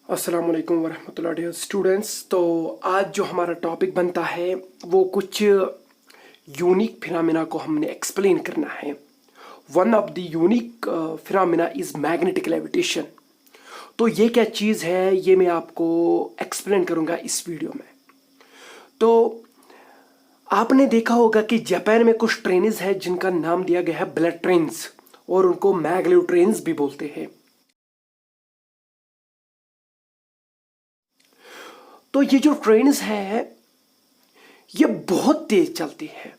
अस्सलाम वालेकुम वरहमतुल्लाह dear students. तो आज जो हमारा टॉपिक बनता है वो कुछ यूनिक फिनोमेना को हमने एक्सप्लेन करना है। One of the unique phenomena is magnetic levitation. तो ये क्या चीज़ है ये मैं आपको एक्सप्लेन करूँगा इस वीडियो में। तो आपने देखा होगा कि जापान में कुछ ट्रेन्स हैं जिनका नाम दिया गया है बुलेट ट्रेन्स, और उनको मैग्लेव ट्रेन्स भी बोलते हैं। तो ये जो ट्रेन्स है ये बहुत तेज चलती है।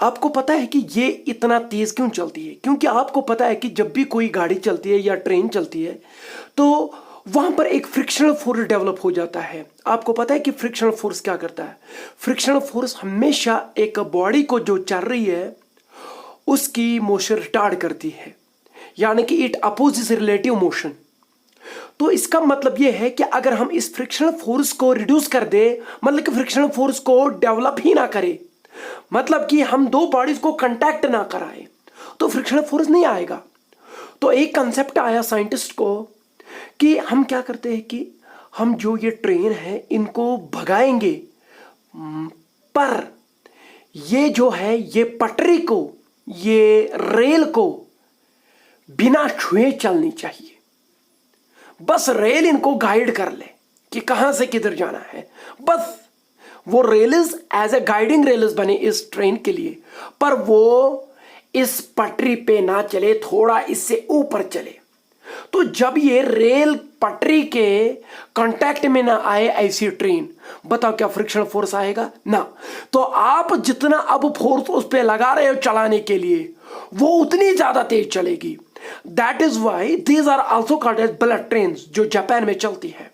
आपको पता है कि ये इतना तेज क्यों चलती है? क्योंकि आपको पता है कि जब भी कोई गाड़ी चलती है या ट्रेन चलती है तो वहां पर एक फ्रिक्शनल फोर्स डेवलप हो जाता है। आपको पता है कि फ्रिक्शनल फोर्स क्या करता है? फ्रिक्शनल फोर्स हमेशा एक बॉडी को जो चल रही है उसकी मोशन रिटार्ड करती है, यानी कि इट अपोजेस रिलेटिव मोशन। तो इसका मतलब यह है कि अगर हम इस फ्रिक्शनल फोर्स को रिड्यूस कर दे, मतलब कि फ्रिक्शनल फोर्स को डेवलप ही ना करें, मतलब कि हम दो बॉडीज को कांटेक्ट ना कराए, तो फ्रिक्शनल फोर्स नहीं आएगा। तो एक कंसेप्ट आया साइंटिस्ट को कि हम क्या करते हैं कि हम जो ये ट्रेन है इनको भगाएंगे, पर ये जो है ये पटरी को, ये रेल को बिना छुए चलनी चाहिए। बस रेल इनको गाइड कर ले कि कहां से किधर जाना है। बस वो rails as a guiding rails बने इस ट्रेन के लिए, पर वो इस पटरी पे ना चले, थोड़ा इससे ऊपर चले। तो जब ये रेल पटरी के कांटेक्ट में ना आए ऐसी ट्रेन, बताओ क्या फ्रिक्शनल फोर्स आएगा? ना। तो आप जितना अब फोर्स उस पे लगा रहे हो चलाने के लिए वो उतनी ज्यादा तेज चलेगी। That is why these are also called as bullet trains, जो जापान में चलती है।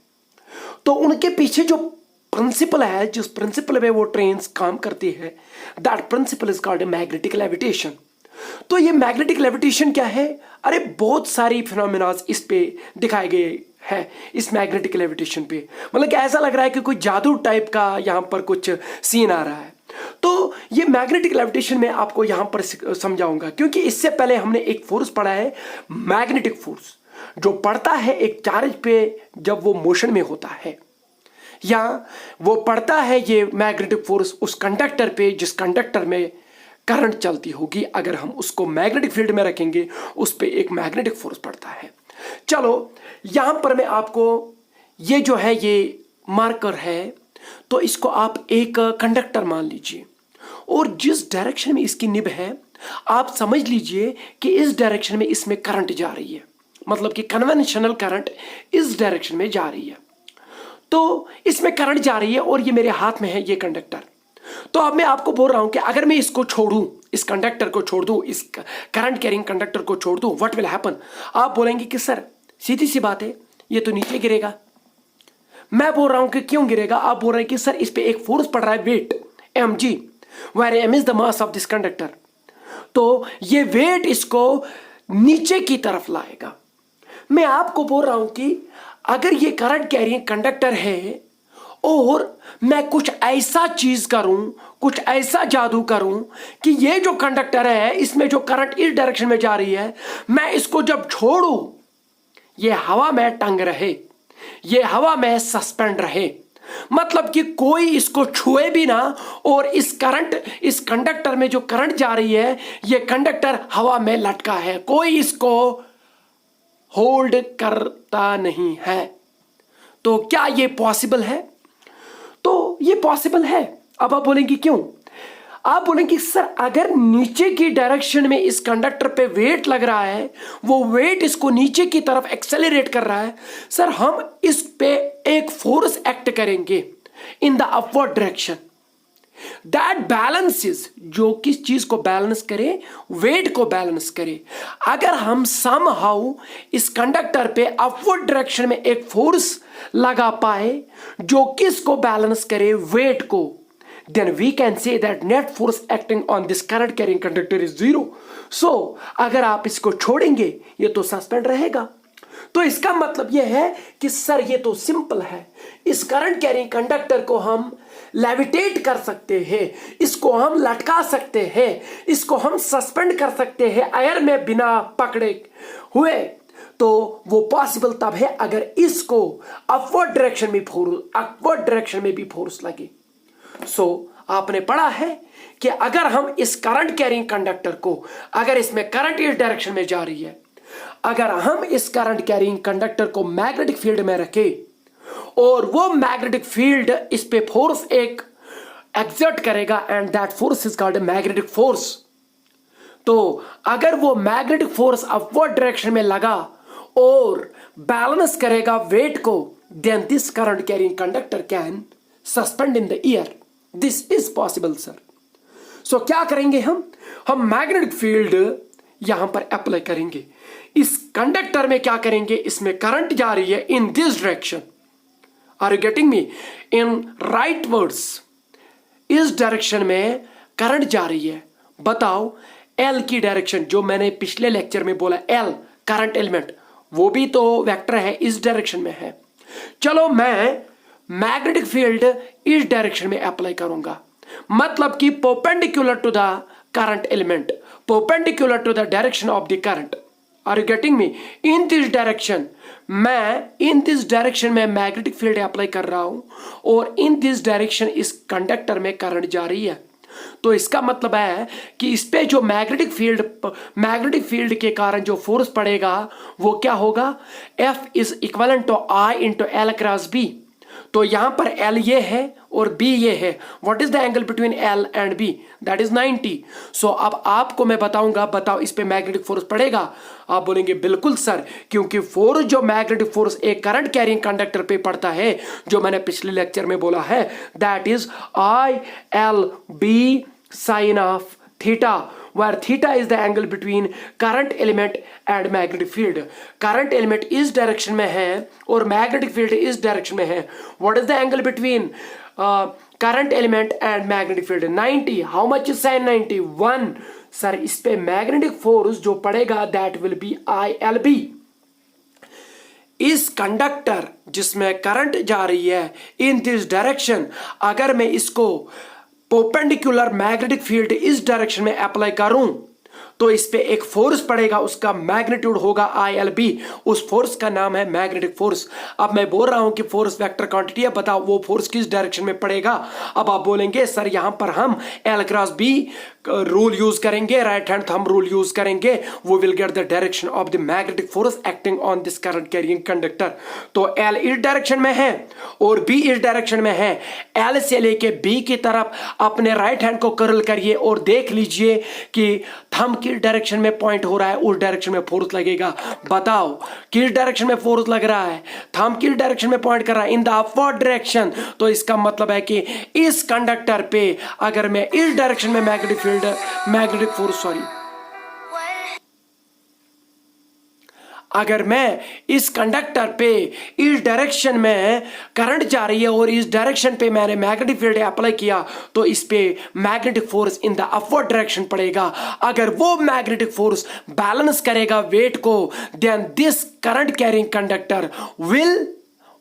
तो उनके पीछे जो प्रिंसिपल है, जिस प्रिंसिपल पे वो ट्रेन्स काम करती है, that principle is called magnetic levitation. तो ये मैग्नेटिक लेविटेशन क्या है? अरे बहुत सारी फिनोमेनास इस पे दिखाए गए हैं, इस मैग्नेटिक लेविटेशन पे। मतलब कि ऐसा लग रहा है कि कोई जादू टाइप का यहाँ पर कुछ सीन आ रहा है। तो ये मैग्नेटिक लेविटेशन में आपको यहाँ पर समझाऊंगा, क्योंकि इससे पहले हमने एक फोर्स पढ़ा है, मैग्नेटिक फोर्स, जो पड़ता है एक चार्ज पे जब वो मोशन में होता है, या वो पड़ता है ये मैग्नेटिक फोर्स उस कंडक्टर पे जिस कंडक्टर में करंट चलती होगी। अगर हम उसको मैग्नेटिक फील्ड में रखेंगे उस पे एक मैग्नेटिक फोर्स पड़ता है। चलो यहां पर मैं आपको ये जो है ये मार्कर है, तो इसको आप एक कंडक्टर मान लीजिए, और जिस डायरेक्शन में इसकी निब है आप समझ लीजिए कि इस डायरेक्शन में इसमें करंट जा रही है, मतलब कि कन्वेंशनल करंट इस डायरेक्शन में जा रही है। तो इसमें करंट जा रही है और ये मेरे हाथ में है ये कंडक्टर। तो अब मैं आपको बोल रहा हूं कि अगर मैं इसको छोड़ूं, इस कंडक्टर को छोड़ दूं, इस करंट कैरिंग कंडक्टर को छोड़ दूं, व्हाट विल हैपन? आप बोलेंगे कि सर सीधी सी बात है, ये तो नीचे गिरेगा। मैं बोल रहा हूं कि क्यों गिरेगा? आप बोल रहे हैं कि सर इस पे एक फोर्स पड़ रहा है, weight mg, where m is the mass of this conductor. तो ये वेट इसको नीचे की तरफ लाएगा। मैं आपको बोल रहा हूं कि अगर ये करंट कैरिंग कंडक्टर है और मैं कुछ ऐसा चीज करूं, कुछ ऐसा जादू करूं कि ये जो कंडक्टर है इसमें जो करंट इस डायरेक्शन में जा रही है, मैं इसको जब छोड़ूं ये हवा में टंग रहे, ये हवा में सस्पेंड रहे, मतलब कि कोई इसको छुए भी ना, और इस करंट, इस कंडक्टर में जो करंट जा रही है ये कंडक्टर हवा में लटका है, कोई इसको होल्ड करता नहीं है। तो क्या ये पॉसिबल है? तो ये पॉसिबल है। अब आप बोलेंगे क्यों? आप बोलेंगे सर अगर नीचे की डायरेक्शन में इस कंडक्टर पे वेट लग रहा है, वो वेट इसको नीचे की तरफ एक्सेलरेट कर रहा है, सर हम इस पे एक फोर्स एक्ट करेंगे इन the upward direction, that balances, जो किस चीज को बैलेंस करे? वेट को बैलेंस करे। अगर हम समहाउ इस कंडक्टर पे अपवर्ड डायरेक्शन में एक फोर्स लगा पाए जो किस को बैलेंस करे? वेट को, then we can say that net force acting on this current carrying conductor is zero. So अगर आप इसको छोड़ेंगे ये तो सस्पेंड रहेगा। तो इसका मतलब यह है कि सर ये तो सिंपल है, इस करंट कैरिंग कंडक्टर को हम लेविटेट कर सकते हैं, इसको हम लटका सकते हैं, इसको हम सस्पेंड कर सकते हैं एयर में बिना पकड़े हुए। तो वो पॉसिबल तब है अगर इसको अपवर्ड डायरेक्शन में भी फोर्स लगे। सो आपने पढ़ा है कि अगर हम इस करंट कैरिंग कंडक्टर को, अगर इसमें करंट इस डायरेक्शन में जा रही है, अगर हम इस करंट कैरिंग कंडक्टर को मैग्नेटिक फील्ड में रखें और वो मैग्नेटिक फील्ड इस पे फोर्स एक एक्सर्ट करेगा and that force is called magnetic force. तो अगर वो मैग्नेटिक फोर्स अपवर्ड डायरेक्शन में लगा और बैलेंस करेगा वेट को, then this current carrying conductor can suspend in the air. This is possible sir. So क्या करेंगे हम मैग्नेटिक फील्ड यहां पर अप्लाई करेंगे। इस कंडक्टर में क्या करेंगे, इसमें करंट जा रही है in this direction, are you getting me, in right words, इस डायरेक्शन में करंट जा रही है। बताओ एल की डायरेक्शन, जो मैंने पिछले लेक्चर में बोला एल करंट एलिमेंट, वो भी तो वेक्टर है, इस डायरेक्शन में है। चलो मैं मैग्नेटिक फील्ड इस डायरेक्शन में अप्लाई करूंगा, मतलब कि perpendicular to the current element, perpendicular to the direction of the current. Are you getting me? In this direction, मैं इन दिस डायरेक्शन में मैग्नेटिक फील्ड अप्लाई कर रहा हूं और इन दिस डायरेक्शन इस कंडक्टर में करंट जा रही है। तो इसका मतलब है कि इस पे जो मैग्नेटिक फील्ड के कारण जो फोर्स पड़ेगा वो क्या होगा, F is equivalent to I into L cross B. तो यहां पर L ये है और B ये है। What is the angle between L and B? That is 90। सो अब आपको मैं बताऊंगा, बताओ इस पे मैग्नेटिक फोर्स पड़ेगा? आप बोलेंगे बिल्कुल सर, क्योंकि फोर्स जो मैग्नेटिक फोर्स एक करंट कैरिंग कंडक्टर पे पड़ता है, जो मैंने पिछले लेक्चर में बोला है, that is ILB sine of theta, where theta is the angle between current element and magnetic field. current element इस डायरेक्शन में है और magnetic field इस डायरेक्शन में है। what is the angle between current element and magnetic field? 90. how much is sin 90? 1. Sir इस पे magnetic force जो पड़ेगा that will be ILB। इस कंडक्टर जिसमें करंट जा रही है इन दिस डायरेक्शन, अगर मैं इसको परपेंडिकुलर मैग्नेटिक फील्ड इस डायरेक्शन में अप्लाई करूं तो इस पे एक फोर्स पड़ेगा, उसका मैग्नीट्यूड होगा ILB। उस फोर्स का नाम है मैग्नेटिक फोर्स। अब मैं बोल रहा हूं कि फोर्स वेक्टर क्वांटिटी है, बताओ वो फोर्स किस डायरेक्शन में पड़ेगा। अब आप बोलेंगे सर यहां पर हम L cross B rule use करेंगे, right hand thumb rule use करेंगे, वो will get the direction of the magnetic force acting on this current carrying conductor. तो L इस डायरेक्शन में है और B इस डायरेक्शन में है। L से लेके B की तरफ अपने राइट हैंड को कर्ल करिए और देख लीजिए कि थंब किस डायरेक्शन में पॉइंट हो रहा है, उस डायरेक्शन में फोर्स लगेगा। बताओ किस डायरेक्शन में फोर्स लग रहा है, थंब किस डायरेक्शन में पॉइंट कर रहा है, इन द अपवर्ड डायरेक्शन। तो इसका मतलब है कि इस कंडक्टर पे अगर मैं इस डायरेक्शन में मैग्नेटिक फोर्स अगर मैं इस कंडक्टर पे इस डायरेक्शन में करंट जा रही है और इस डायरेक्शन पे मैंने मैग्नेटिक फील्ड अप्लाई किया तो इस पे magnetic force in the upward direction पड़ेगा। अगर वो मैग्नेटिक फोर्स बैलेंस करेगा वेट को, then this current carrying conductor will,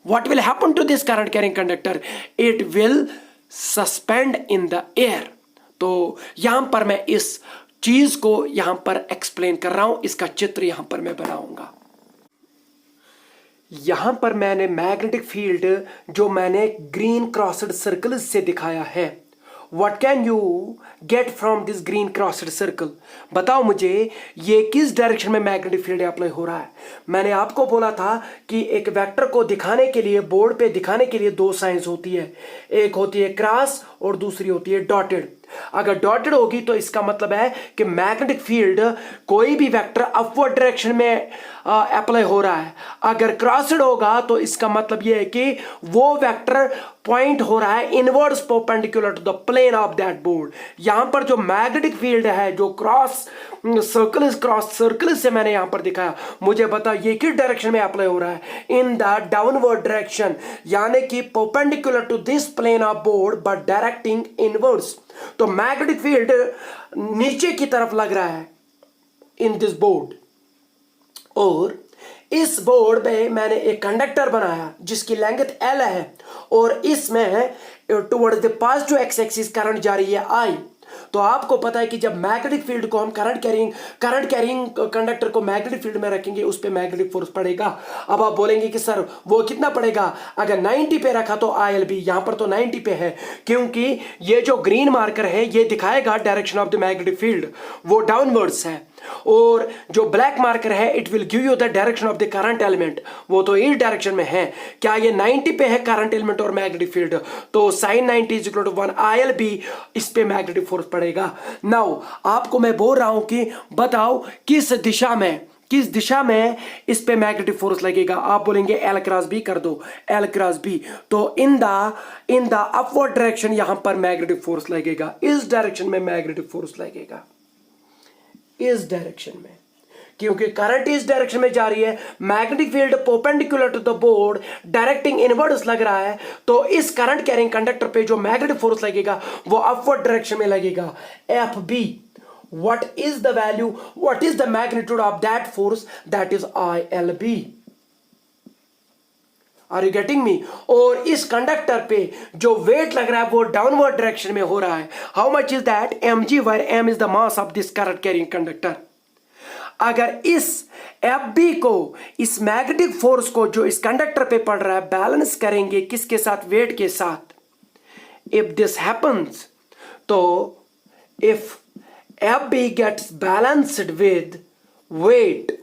what will happen to this current carrying conductor? It will suspend in the air. तो यहां पर मैं इस चीज को यहां पर एक्सप्लेन कर रहा हूं, इसका चित्र यहां पर मैं बनाऊंगा। यहां पर मैंने मैग्नेटिक फील्ड जो मैंने ग्रीन क्रॉस्ड सर्कल से दिखाया है, what can you get from this green crossed circle? बताओ मुझे ये किस डायरेक्शन में मैग्नेटिक फील्ड अप्लाई हो रहा है। मैंने आपको बोला था कि एक वेक्टर को दिखाने के लिए, बोर्ड पे दिखाने के लिए दो साइंस होती है, एक होती है क्रॉस और दूसरी होती है डॉटेड। अगर डॉटेड होगी तो इसका मतलब है कि मैग्नेटिक फील्ड कोई भी वेक्टर अपवर्ड डायरेक्शन में अप्लाई हो रहा है। अगर क्रॉस्ड होगा तो इसका मतलब यह है कि वो वेक्टर पॉइंट हो रहा है inwards perpendicular to the plane of that board. यहां पर जो मैग्नेटिक फील्ड है जो क्रॉस सर्कल से मैंने यहां पर दिखाया, मुझे बता ये किस डायरेक्शन में अप्लाई हो रहा है, इन द डाउनवर्ड डायरेक्शन, यानी कि perpendicular to this plane of board but directing inwards. तो मैग्नेटिक फील्ड नीचे की तरफ लग रहा है इन दिस बोर्ड, और इस बोर्ड पे मैंने एक कंडक्टर बनाया जिसकी लेंथ L है और इसमें towards the positive x axis current जा रही है I। तो आपको पता है कि जब मैग्नेटिक फील्ड को हम करंट कैरिंग कंडक्टर को मैग्नेटिक फील्ड में रखेंगे उस पे मैग्नेटिक फोर्स पड़ेगा। अब आप बोलेंगे कि सर वो कितना पड़ेगा, अगर 90 पे रखा तो ILB, यहां पर तो 90 पे है क्योंकि ये जो ग्रीन मार्कर है ये दिखाएगा direction of the magnetic field, वो डाउनवर्ड्स है, और जो ब्लैक मार्कर है it will give you the direction of the current element, वो तो इस डायरेक्शन में है। क्या ये 90 पे है करंट एलिमेंट और मैग्नेटिक फील्ड, तो sin 90 is equal to 1 ILB, इस पे मैग्नेटिक फोर्स पड़ेगा। नाउ आपको मैं बोल रहा हूं कि बताओ किस दिशा में इस पे मैग्नेटिक फोर्स लगेगा। आप बोलेंगे L क्रॉस B कर दो, L क्रॉस B, तो इन द अपवर्ड डायरेक्शन यहां पर मैग्नेटिक फोर्स लगेगा, इस डायरेक्शन में मैग्नेटिक फोर्स लगेगा, इस डायरेक्शन में, क्योंकि करंट इस डायरेक्शन में जा रही है, magnetic field perpendicular to the board directing inwards लग रहा है, तो इस करंट कैरिंग कंडक्टर पे जो मैग्नेटिक फोर्स लगेगा वो अपवर्ड डायरेक्शन में लगेगा। FB, what is the magnitude of that force, that is ILB। Are you getting me? और इस कंडक्टर पे जो वेट लग रहा है वो डाउनवर्ड डायरेक्शन में हो रहा है। How much is that? mg, where m is the mass of this current carrying conductor। अगर इस FB को, इस मैग्नेटिक फोर्स को जो इस कंडक्टर पे पड़ रहा है, बैलेंस करेंगे किसके साथ? वेट के साथ। इफ दिस हैपन्स, तो if FB gets balanced with weight,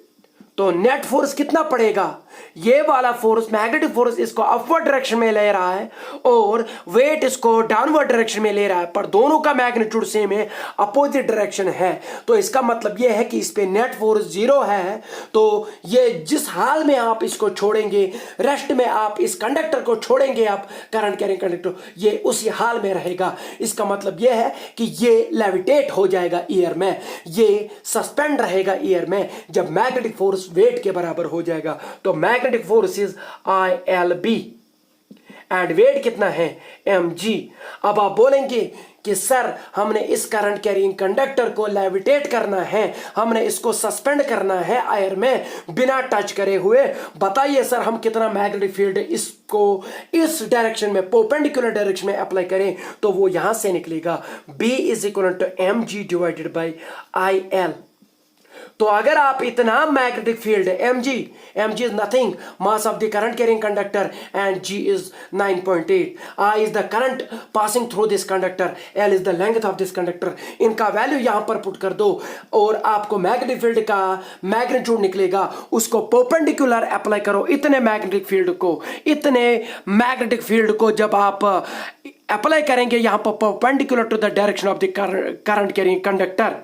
तो नेट फोर्स कितना पड़ेगा? ये वाला फोर्स, मैग्नेटिक फोर्स, इसको अपवर्ड डायरेक्शन में ले रहा है और वेट इसको डाउनवर्ड डायरेक्शन में ले रहा है, पर दोनों का मैग्नीट्यूड सेम है, अपोजिट डायरेक्शन है। तो इसका मतलब ये है कि इस पे नेट फोर्स 0 है। तो ये जिस हाल में आप इसको छोड़ेंगे, रेस्ट में आप इस कंडक्टर को छोड़ेंगे, आप करंट कैरिंग कंडक्टर, ये उसी हाल में रहेगा। इसका मतलब ये है कि ये लेविटेट हो जाएगा एयर में, ये सस्पेंड रहेगा एयर में जब मैग्नेटिक फोर्स वेट के बराबर हो जाएगा। तो magnetic force is ILB and weight कितना है? mg। अब आप बोलेंगे कि सर हमने इस करंट कैरिंग कंडक्टर को लेविटेट करना है, हमने इसको सस्पेंड करना है एयर में बिना टच करे हुए, बताइए सर हम कितना मैग्नेटिक फील्ड इसको इस डायरेक्शन में, परपेंडिकुलर डायरेक्शन में अप्लाई करें? तो वो यहां से निकलेगा B is equal to mg divided by IL। तो अगर आप इतना magnetic field mg is nothing, mass of the current carrying conductor, and g is 9.8, I is the current passing through this conductor, L is the length of this conductor, इनका value यहां पर put कर दो और आपको magnetic field का magnitude निकलेगा। उसको परपेंडिकुलर अप्लाई करो इतने मैग्नेटिक फील्ड को जब आप अप्लाई करेंगे यहां पर perpendicular to the direction of the current carrying conductor,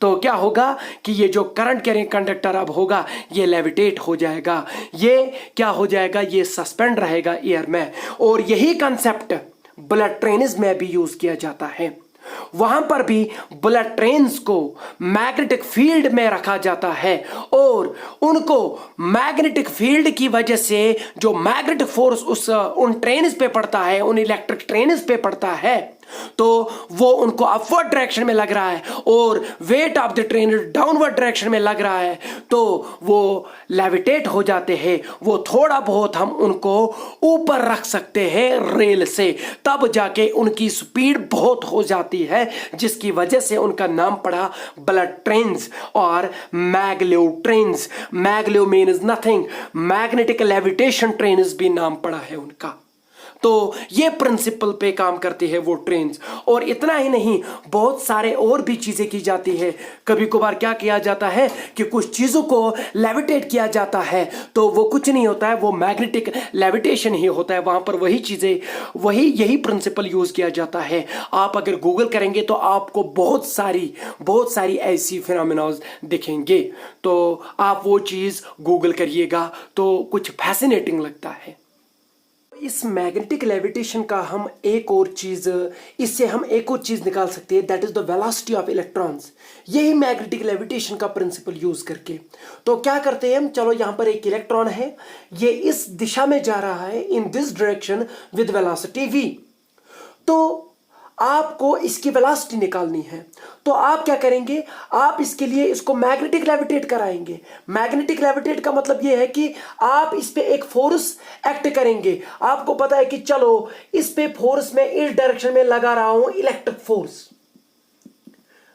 तो क्या होगा कि ये जो करंट कैरिंग कंडक्टर अब होगा ये लेविटेट हो जाएगा, ये क्या हो जाएगा? ये सस्पेंड रहेगा एयर में। और यही कंसेप्ट बुलेट ट्रेन्स में भी यूज किया जाता है। वहां पर भी बुलेट ट्रेन्स को मैग्नेटिक फील्ड में रखा जाता है और उनको मैग्नेटिक फील्ड की वजह से जो मैग्नेटिक फोर्स उन ट्रेन्स पे पड़ता है, उन इलेक्ट्रिक ट्रेन्स पे पड़ता है, तो वो उनको अपवर्ड डायरेक्शन में लग रहा है और weight of the train downward direction में लग रहा है, तो वो लेविटेट हो जाते हैं। वो थोड़ा बहुत हम उनको ऊपर रख सकते हैं रेल से, तब जाके उनकी स्पीड बहुत हो जाती है, जिसकी वजह से उनका नाम पड़ा बुलेट ट्रेन्स और maglev trains. Maglev means nothing, magnetic levitation trains भी नाम पड़ा है उनका। तो ये प्रिंसिपल पे काम करती है वो ट्रेन्स। और इतना ही नहीं, बहुत सारे और भी चीजें की जाती है। कभी कभार क्या किया जाता है कि कुछ चीजों को लेविटेट किया जाता है, तो वो कुछ नहीं होता है, वो मैग्नेटिक लेविटेशन ही होता है। वहां पर वही चीजें, यही प्रिंसिपल यूज किया जाता है। आप अगर गूगल करेंगे तो आपको बहुत सारी ऐसी फिनोमेनाज दिखेंगे, तो आप वो चीज गूगल करिएगा तो कुछ फैसिनेटिंग लगता है। इस मैग्नेटिक लेविटेशन का हम एक और चीज निकाल सकते हैं, that is the velocity of electrons. यही मैग्नेटिक लेविटेशन का प्रिंसिपल यूज करके तो क्या करते हैं हम, चलो यहां पर एक इलेक्ट्रॉन है, ये इस दिशा में जा रहा है, in this direction with velocity v। तो आपको इसकी वेलोसिटी निकालनी है, तो आप क्या करेंगे, आप इसके लिए इसको मैग्नेटिक लेविटेट कराएंगे। मैग्नेटिक लेविटेट का मतलब यह है कि आप इस पे एक फोर्स एक्ट करेंगे। आपको पता है कि चलो इस पे फोर्स में इस डायरेक्शन में लगा रहा हूं, electric force,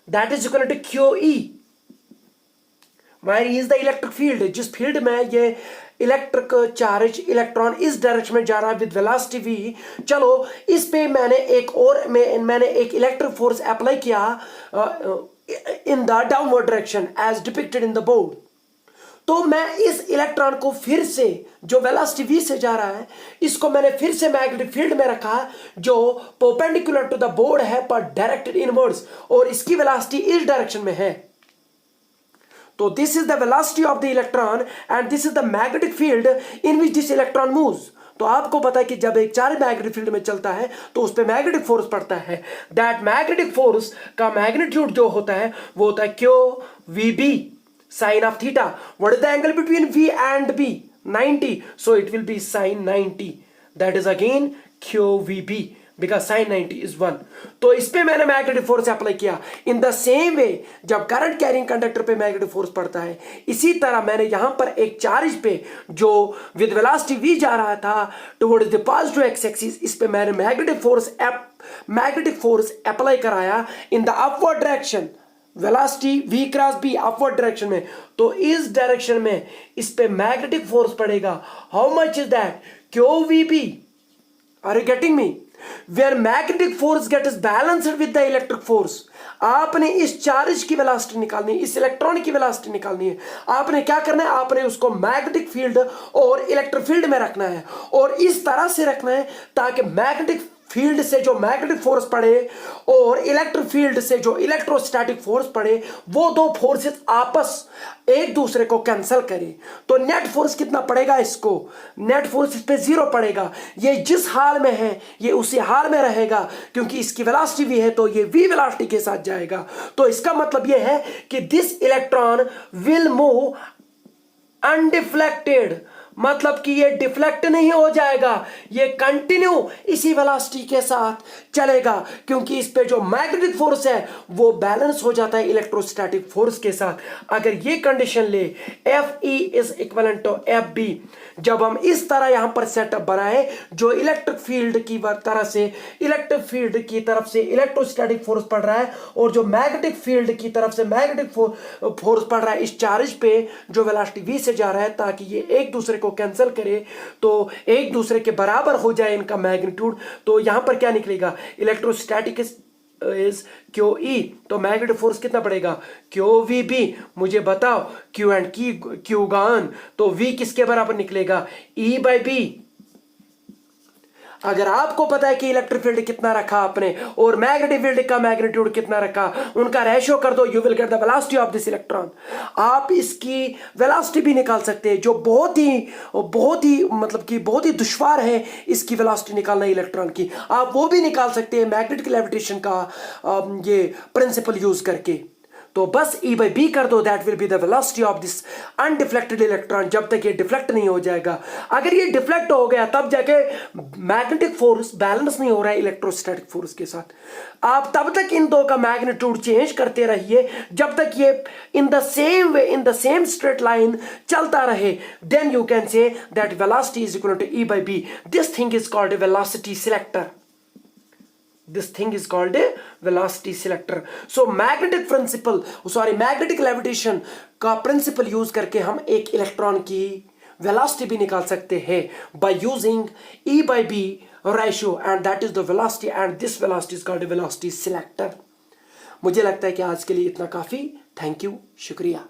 that is equal to q E. Where is the electric field, जिस फील्ड में ये इलेक्ट्रिक चार्ज इलेक्ट्रॉन इस डायरेक्शन में जा रहा है विद वेलोसिटी v। चलो इस पे मैंने एक इलेक्ट्रिक फोर्स अप्लाई किया in the downward direction as depicted in the board. तो मैं इस इलेक्ट्रॉन को फिर से जो वेलोसिटी v से जा रहा है, इसको मैंने फिर से मैग्नेटिक फील्ड में रखा जो परपेंडिकुलर टू द बोर्ड है पर डायरेक्टेड इनवर्ड्स, और इसकी वेलोसिटी इस डायरेक्शन में है। तो this is the velocity of the electron and this is the magnetic field in which this electron moves. तो आपको पता है कि जब एक चार्ज मैग्नेटिक फील्ड में चलता है तो उस पर मैग्नेटिक फोर्स पड़ता है। दैट मैग्नेटिक फोर्स का मैग्नीट्यूड जो होता है वो होता है q v B sine of theta. What is the angle between v and B? 90, so it will be sin 90, that is again QVB because sin 90 is 1। तो इस पे मैंने मैग्नेटिक फोर्स अप्लाई किया। इन द सेम वे जब current carrying conductor पे magnetic force पड़ता है, इसी तरह मैंने यहां पर एक चार्ज पे जो विद वेलोसिटी v जा रहा था towards the positive x axis, इस पे मैंने मैग्नेटिक फोर्स अप्लाई कराया in the upward direction, velocity v cross b upward direction में। तो इस डायरेक्शन में इस पे मैग्नेटिक फोर्स पड़ेगा। How much is that? QVB। Are you getting me? Where magnetic force get is balanced with the electric force. आपने इस charge की वेलोसिटी निकालनी है, इस इलेक्ट्रॉन की वेलोसिटी निकालनी है। आपने क्या करना है? आपने उसको मैग्नेटिक फील्ड और इलेक्ट्रिक फील्ड में रखना है, और इस तरह से रखना है ताकि मैग्नेटिक फील्ड से जो मैग्नेटिक फोर्स पड़े और इलेक्ट्रिक फील्ड से जो इलेक्ट्रोस्टैटिक फोर्स पड़े, वो दो फोर्सेस आपस एक दूसरे को कैंसिल करें। तो नेट फोर्स कितना पड़ेगा? इसको नेट फोर्स इस पे 0 पड़ेगा। ये जिस हाल में है ये उसी हाल में रहेगा, क्योंकि इसकी वेलोसिटी v है तो ये v वेलोसिटी के साथ जाएगा। तो इसका मतलब ये है कि this electron will move undeflected, मतलब कि ये डिफ्लेक्ट नहीं हो जाएगा, ये कंटिन्यू इसी वेलोसिटी के साथ चलेगा, क्योंकि इस पे जो मैग्नेटिक फोर्स है वो बैलेंस हो जाता है इलेक्ट्रोस्टैटिक फोर्स के साथ। अगर ये कंडीशन ले FE is equivalent to FB, जब हम इस तरह यहां पर सेटअप बनाए जो इलेक्ट्रिक फील्ड की तरफ से इलेक्ट्रोस्टैटिक फोर्स पड़ रहा है और जो मैग्नेटिक फील्ड की तरफ से मैग्नेटिक फोर्स पड़ रहा है इस चार्ज पे जो वेलोसिटी v से जा रहा है, ताकि ये एक दूसरे को कैंसिल करे तो एक दूसरे के बराबर हो जाए इनका मैग्नीट्यूड। तो यहां पर क्या निकलेगा? इलेक्ट्रोस्टैटिक इज QE, तो मैग्नेटिक फोर्स कितना पड़ेगा? QVB। मुझे बताओ Q एंड Q गॉन, तो V किसके बराबर निकलेगा? E/B। अगर आपको पता है कि इलेक्ट्रिक फील्ड कितना रखा आपने और मैग्नेटिक फील्ड का मैग्नीट्यूड कितना रखा, उनका रेशियो कर दो, you will get the velocity of this electron. आप इसकी वेलोसिटी भी निकाल सकते हैं, जो बहुत ही मतलब कि बहुत ही दुश्वार है इसकी वेलोसिटी निकालना इलेक्ट्रॉन की। आप वो भी निकाल सकते हैं मैग्नेटिक लेविटेशन का ये प्रिंसिपल यूज करके। तो बस E/B कर दो, that will be the velocity of this undeflected electron, जब तक ये डिफ्लेक्ट नहीं हो जाएगा। अगर ये डिफ्लेक्ट हो गया तब जाके मैग्नेटिक फोर्स बैलेंस नहीं हो रहा है इलेक्ट्रोस्टैटिक फोर्स के साथ। आप तब तक इन दो का मैग्नीट्यूड चेंज करते रहिए जब तक ये in the same way in the same straight line चलता रहे। Then you can say that velocity is equal to E/B। This thing is called a velocity selector. This thing is called a velocity selector. So magnetic levitation का principle use करके हम एक electron की velocity भी निकाल सकते हैं by using E/B ratio, and that is the velocity, and this velocity is called a velocity selector। मुझे लगता है कि आज के लिए इतना काफी। थैंक यू, शुक्रिया।